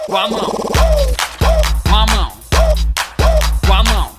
com a mão, com a mão, com a mão.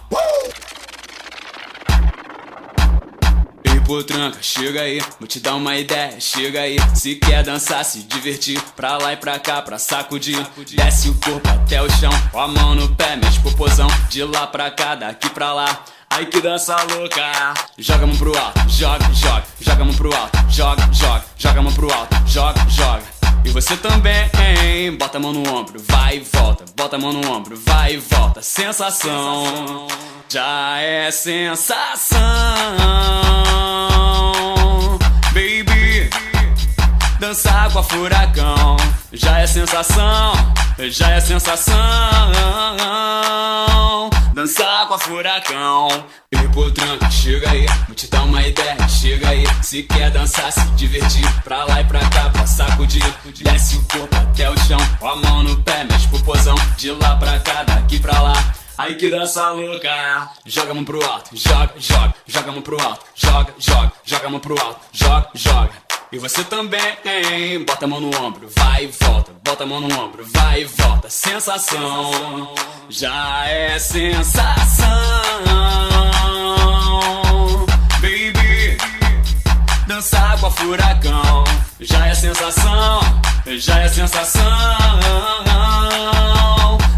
Ei, potranca, chega aí, vou te dar uma ideia, chega aí. Se quer dançar, se divertir, pra lá e pra cá, pra sacudir. Desce o corpo até o chão, com a mão no pé, mexe popozão. De lá pra cá, daqui pra lá. Ai que dança louca. Joga a mão pro alto, joga, joga. Joga a mão pro alto, joga, joga. Joga a mão pro alto, joga, joga. E você também, hein? Bota a mão no ombro, vai e volta. Bota a mão no ombro, vai e volta. Sensação, já é sensação, baby. Dançar com a furacão, já é sensação, já é sensação. Dançar com a furacão. Ei, potranca, chega aí, vou te dar uma ideia, chega aí. Se quer dançar, se divertir, pra lá e pra cá, pra sacudir. Desce o corpo até o chão, com a mão no pé, mexe popozão. De lá pra cá, daqui pra lá. Ai que dança louca. Joga a mão pro alto, joga, joga. Joga a mão pro alto, joga, joga. Joga a mão pro alto, joga, joga. E você também, hein? Bota a mão no ombro, vai e volta. Bota a mão no ombro, vai e volta. Sensação, já é sensação, baby. Dançar com a furacão, já é sensação, já é sensação.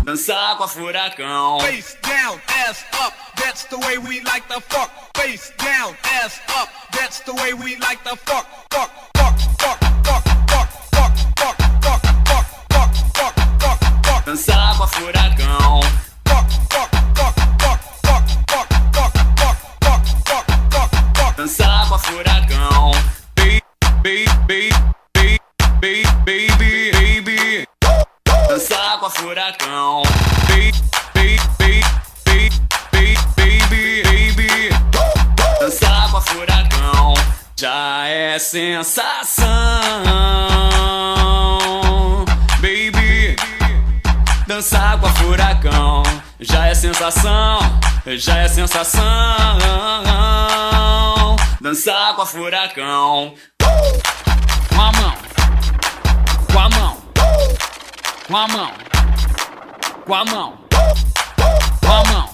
Dançar com a furacão. Face down, ass up, that's the way we like to fuck. Face down, ass up, that's the way we like to fuck. Fuck, fuck, fuck, fuck, fuck, fuck, fuck, fuck, fuck, fuck, fuck, fuck, fuck. Dançar com a furacão. Fuck, fuck, fuck, fuck, fuck, fuck, fuck, fuck, fuck, fuck, fuck, fuck. Dançar com a furacão. Baby. Dançar com a furacão. Baby. Dançar com a furacão. Já é sensação, baby. Dançar com a furacão. Já é sensação, já é sensação. Dançar com a furacão. Com a mão, com a mão, com a mão, com a mão, com a mão.